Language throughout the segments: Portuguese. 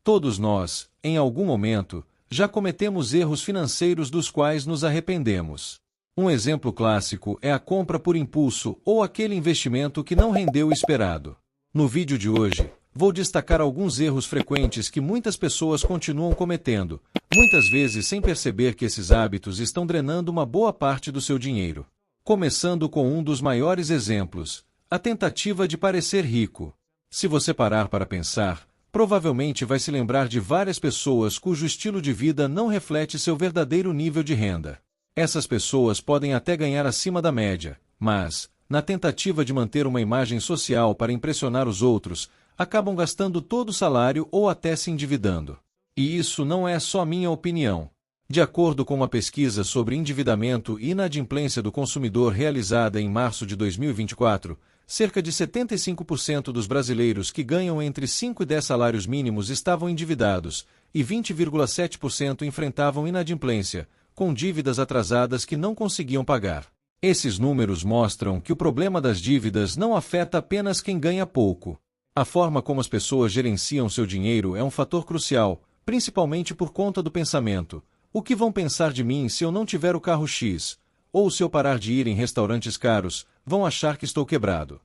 Todos nós, em algum momento, já cometemos erros financeiros dos quais nos arrependemos. Um exemplo clássico é a compra por impulso ou aquele investimento que não rendeu o esperado. No vídeo de hoje, vou destacar alguns erros frequentes que muitas pessoas continuam cometendo, muitas vezes sem perceber que esses hábitos estão drenando uma boa parte do seu dinheiro. Começando com um dos maiores exemplos, a tentativa de parecer rico. Se você parar para pensar, provavelmente vai se lembrar de várias pessoas cujo estilo de vida não reflete seu verdadeiro nível de renda. Essas pessoas podem até ganhar acima da média, mas, na tentativa de manter uma imagem social para impressionar os outros, acabam gastando todo o salário ou até se endividando. E isso não é só minha opinião. De acordo com uma pesquisa sobre endividamento e inadimplência do consumidor realizada em março de 2024, cerca de 75% dos brasileiros que ganham entre 5 e 10 salários mínimos estavam endividados, e 20,7% enfrentavam inadimplência, com dívidas atrasadas que não conseguiam pagar. Esses números mostram que o problema das dívidas não afeta apenas quem ganha pouco. A forma como as pessoas gerenciam seu dinheiro é um fator crucial, principalmente por conta do pensamento. O que vão pensar de mim se eu não tiver o carro X? Ou se eu parar de ir em restaurantes caros, vão achar que estou quebrado.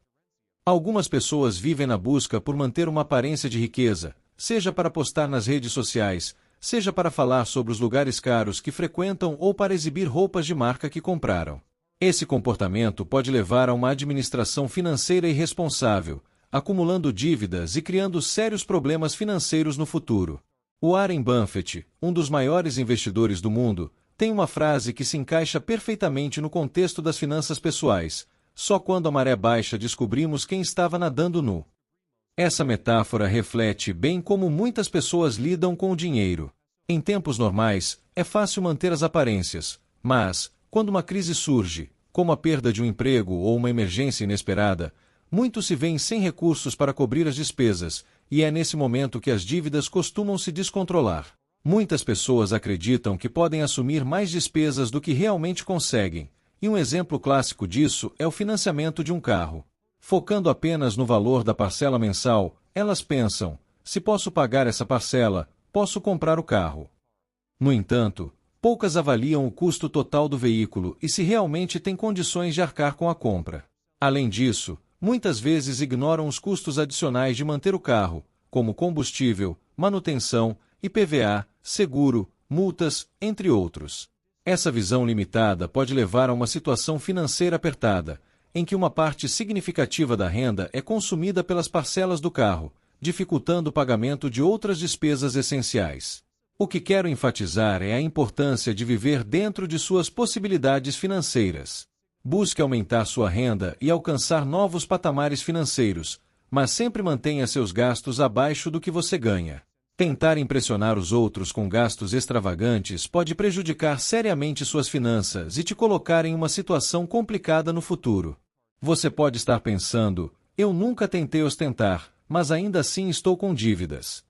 Algumas pessoas vivem na busca por manter uma aparência de riqueza, seja para postar nas redes sociais, seja para falar sobre os lugares caros que frequentam ou para exibir roupas de marca que compraram. Esse comportamento pode levar a uma administração financeira irresponsável, acumulando dívidas e criando sérios problemas financeiros no futuro. O Warren Buffett, um dos maiores investidores do mundo, tem uma frase que se encaixa perfeitamente no contexto das finanças pessoais: só quando a maré baixa descobrimos quem estava nadando nu. Essa metáfora reflete bem como muitas pessoas lidam com o dinheiro. Em tempos normais, é fácil manter as aparências, mas, quando uma crise surge, como a perda de um emprego ou uma emergência inesperada, muitos se veem sem recursos para cobrir as despesas, e é nesse momento que as dívidas costumam se descontrolar. Muitas pessoas acreditam que podem assumir mais despesas do que realmente conseguem, e um exemplo clássico disso é o financiamento de um carro. Focando apenas no valor da parcela mensal, elas pensam: se posso pagar essa parcela, posso comprar o carro. No entanto, poucas avaliam o custo total do veículo e se realmente têm condições de arcar com a compra. Além disso, muitas vezes ignoram os custos adicionais de manter o carro, como combustível, manutenção, IPVA, seguro, multas, entre outros. Essa visão limitada pode levar a uma situação financeira apertada, em que uma parte significativa da renda é consumida pelas parcelas do carro, dificultando o pagamento de outras despesas essenciais. O que quero enfatizar é a importância de viver dentro de suas possibilidades financeiras. Busque aumentar sua renda e alcançar novos patamares financeiros, mas sempre mantenha seus gastos abaixo do que você ganha. Tentar impressionar os outros com gastos extravagantes pode prejudicar seriamente suas finanças e te colocar em uma situação complicada no futuro. Você pode estar pensando: eu nunca tentei ostentar, mas ainda assim estou com dívidas.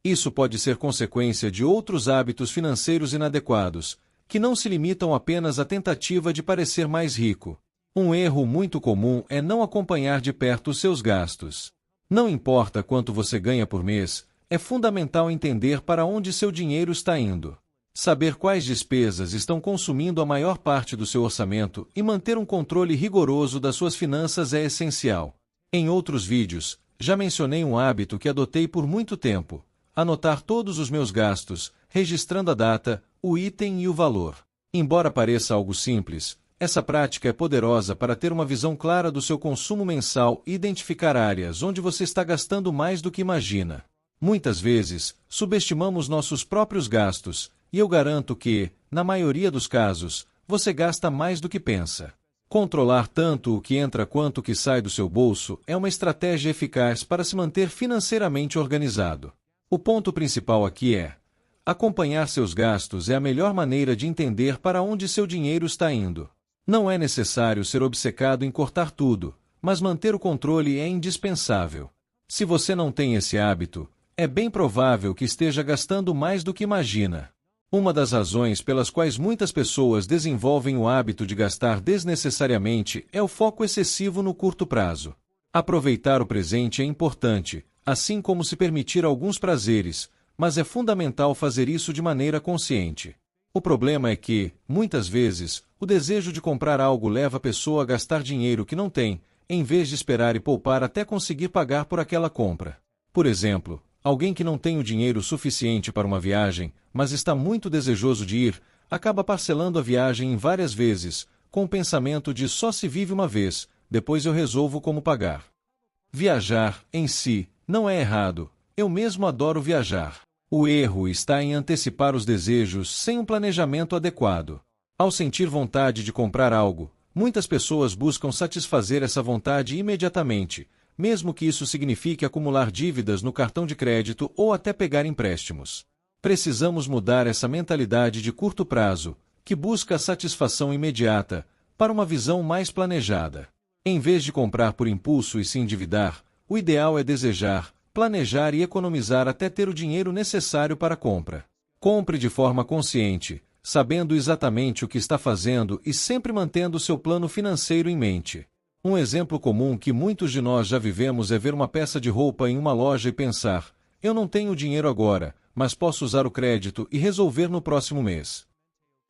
Isso pode ser consequência de outros hábitos financeiros inadequados, que não se limitam apenas à tentativa de parecer mais rico. Um erro muito comum é não acompanhar de perto os seus gastos. Não importa quanto você ganha por mês, é fundamental entender para onde seu dinheiro está indo. Saber quais despesas estão consumindo a maior parte do seu orçamento e manter um controle rigoroso das suas finanças é essencial. Em outros vídeos, já mencionei um hábito que adotei por muito tempo: anotar todos os meus gastos, registrando a data, o item e o valor. Embora pareça algo simples, essa prática é poderosa para ter uma visão clara do seu consumo mensal e identificar áreas onde você está gastando mais do que imagina. Muitas vezes, subestimamos nossos próprios gastos, e eu garanto que, na maioria dos casos, você gasta mais do que pensa. Controlar tanto o que entra quanto o que sai do seu bolso é uma estratégia eficaz para se manter financeiramente organizado. O ponto principal aqui é: acompanhar seus gastos é a melhor maneira de entender para onde seu dinheiro está indo. Não é necessário ser obcecado em cortar tudo, mas manter o controle é indispensável. Se você não tem esse hábito, é bem provável que esteja gastando mais do que imagina. Uma das razões pelas quais muitas pessoas desenvolvem o hábito de gastar desnecessariamente é o foco excessivo no curto prazo. Aproveitar o presente é importante, assim como se permitir alguns prazeres, mas é fundamental fazer isso de maneira consciente. O problema é que, muitas vezes, o desejo de comprar algo leva a pessoa a gastar dinheiro que não tem, em vez de esperar e poupar até conseguir pagar por aquela compra. Por exemplo, alguém que não tem o dinheiro suficiente para uma viagem, mas está muito desejoso de ir, acaba parcelando a viagem em várias vezes, com o pensamento de só se vive uma vez, depois eu resolvo como pagar. Viajar, em si, não é errado, eu mesmo adoro viajar. O erro está em antecipar os desejos sem um planejamento adequado. Ao sentir vontade de comprar algo, muitas pessoas buscam satisfazer essa vontade imediatamente, mesmo que isso signifique acumular dívidas no cartão de crédito ou até pegar empréstimos. Precisamos mudar essa mentalidade de curto prazo, que busca a satisfação imediata, para uma visão mais planejada. Em vez de comprar por impulso e se endividar, o ideal é desejar, planejar e economizar até ter o dinheiro necessário para a compra. Compre de forma consciente, sabendo exatamente o que está fazendo e sempre mantendo seu plano financeiro em mente. Um exemplo comum que muitos de nós já vivemos é ver uma peça de roupa em uma loja e pensar: eu não tenho dinheiro agora, mas posso usar o crédito e resolver no próximo mês.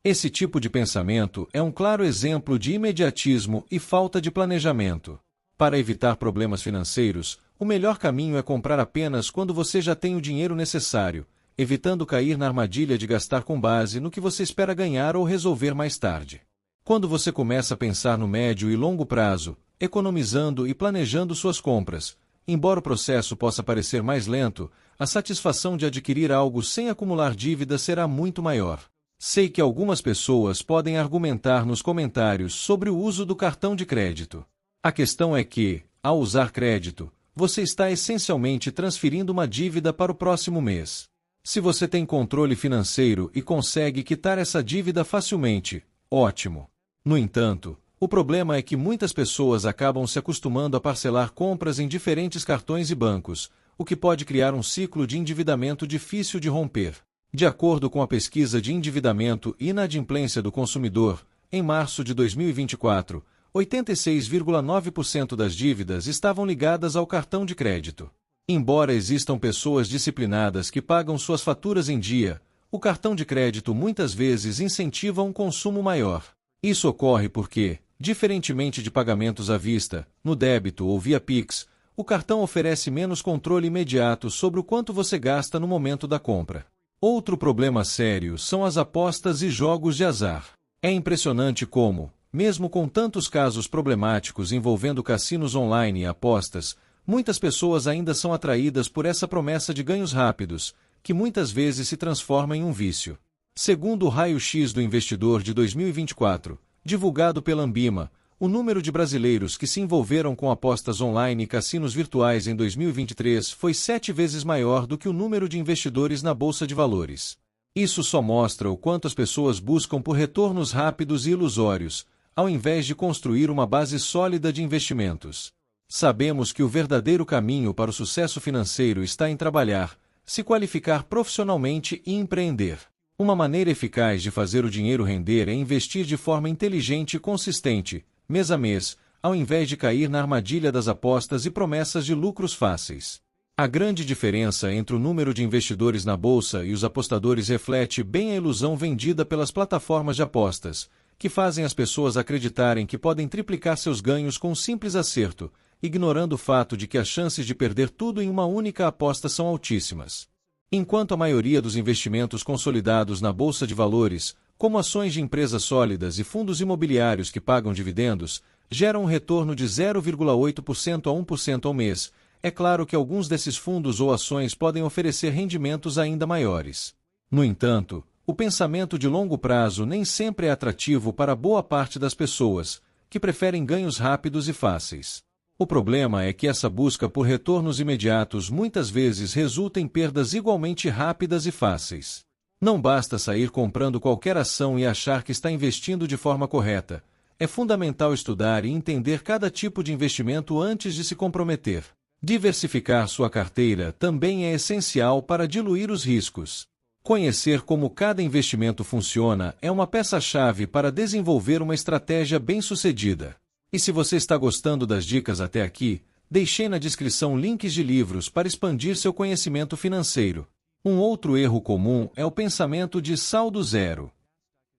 Esse tipo de pensamento é um claro exemplo de imediatismo e falta de planejamento. Para evitar problemas financeiros, o melhor caminho é comprar apenas quando você já tem o dinheiro necessário, evitando cair na armadilha de gastar com base no que você espera ganhar ou resolver mais tarde. Quando você começa a pensar no médio e longo prazo, economizando e planejando suas compras, embora o processo possa parecer mais lento, a satisfação de adquirir algo sem acumular dívidas será muito maior. Sei que algumas pessoas podem argumentar nos comentários sobre o uso do cartão de crédito. A questão é que, ao usar crédito, você está essencialmente transferindo uma dívida para o próximo mês. Se você tem controle financeiro e consegue quitar essa dívida facilmente, ótimo. No entanto, o problema é que muitas pessoas acabam se acostumando a parcelar compras em diferentes cartões e bancos, o que pode criar um ciclo de endividamento difícil de romper. De acordo com a pesquisa de endividamento e inadimplência do consumidor, em março de 2024, 86,9% das dívidas estavam ligadas ao cartão de crédito. Embora existam pessoas disciplinadas que pagam suas faturas em dia, o cartão de crédito muitas vezes incentiva um consumo maior. Isso ocorre porque, diferentemente de pagamentos à vista, no débito ou via Pix, o cartão oferece menos controle imediato sobre o quanto você gasta no momento da compra. Outro problema sério são as apostas e jogos de azar. É impressionante como, mesmo com tantos casos problemáticos envolvendo cassinos online e apostas, muitas pessoas ainda são atraídas por essa promessa de ganhos rápidos, que muitas vezes se transforma em um vício. Segundo o Raio-X do Investidor de 2024, divulgado pela Ambima, o número de brasileiros que se envolveram com apostas online e cassinos virtuais em 2023 foi 7 vezes maior do que o número de investidores na Bolsa de Valores. Isso só mostra o quanto as pessoas buscam por retornos rápidos e ilusórios, ao invés de construir uma base sólida de investimentos. Sabemos que o verdadeiro caminho para o sucesso financeiro está em trabalhar, se qualificar profissionalmente e empreender. Uma maneira eficaz de fazer o dinheiro render é investir de forma inteligente e consistente, mês a mês, ao invés de cair na armadilha das apostas e promessas de lucros fáceis. A grande diferença entre o número de investidores na bolsa e os apostadores reflete bem a ilusão vendida pelas plataformas de apostas, que fazem as pessoas acreditarem que podem triplicar seus ganhos com um simples acerto, ignorando o fato de que as chances de perder tudo em uma única aposta são altíssimas. Enquanto a maioria dos investimentos consolidados na Bolsa de Valores, como ações de empresas sólidas e fundos imobiliários que pagam dividendos, geram um retorno de 0,8% a 1% ao mês, é claro que alguns desses fundos ou ações podem oferecer rendimentos ainda maiores. No entanto, o pensamento de longo prazo nem sempre é atrativo para boa parte das pessoas, que preferem ganhos rápidos e fáceis. O problema é que essa busca por retornos imediatos muitas vezes resulta em perdas igualmente rápidas e fáceis. Não basta sair comprando qualquer ação e achar que está investindo de forma correta. É fundamental estudar e entender cada tipo de investimento antes de se comprometer. Diversificar sua carteira também é essencial para diluir os riscos. Conhecer como cada investimento funciona é uma peça-chave para desenvolver uma estratégia bem-sucedida. E se você está gostando das dicas até aqui, deixei na descrição links de livros para expandir seu conhecimento financeiro. Um outro erro comum é o pensamento de saldo zero.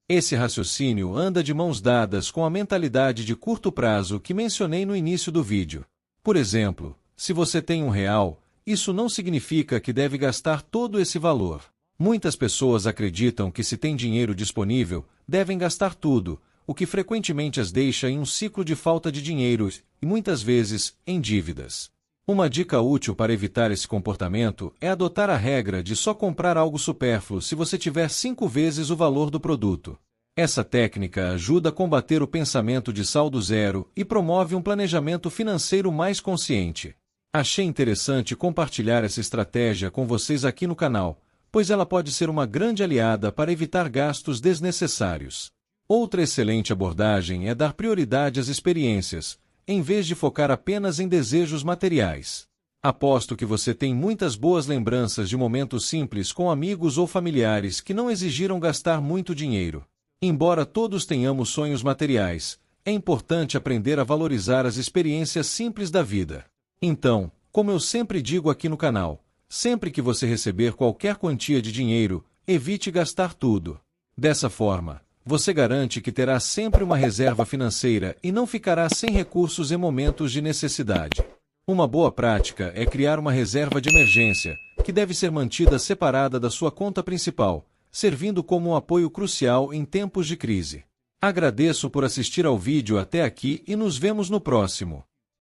Esse raciocínio anda de mãos dadas com a mentalidade de curto prazo que mencionei no início do vídeo. Por exemplo, se você tem R$1, isso não significa que deve gastar todo esse valor. Muitas pessoas acreditam que se tem dinheiro disponível, devem gastar tudo, o que frequentemente as deixa em um ciclo de falta de dinheiro e, muitas vezes, em dívidas. Uma dica útil para evitar esse comportamento é adotar a regra de só comprar algo supérfluo se você tiver 5 vezes o valor do produto. Essa técnica ajuda a combater o pensamento de saldo zero e promove um planejamento financeiro mais consciente. Achei interessante compartilhar essa estratégia com vocês aqui no canal, pois ela pode ser uma grande aliada para evitar gastos desnecessários. Outra excelente abordagem é dar prioridade às experiências, em vez de focar apenas em desejos materiais. Aposto que você tem muitas boas lembranças de momentos simples com amigos ou familiares que não exigiram gastar muito dinheiro. Embora todos tenhamos sonhos materiais, é importante aprender a valorizar as experiências simples da vida. Então, como eu sempre digo aqui no canal, sempre que você receber qualquer quantia de dinheiro, evite gastar tudo. Dessa forma, você garante que terá sempre uma reserva financeira e não ficará sem recursos em momentos de necessidade. Uma boa prática é criar uma reserva de emergência, que deve ser mantida separada da sua conta principal, servindo como um apoio crucial em tempos de crise. Agradeço por assistir ao vídeo até aqui e nos vemos no próximo.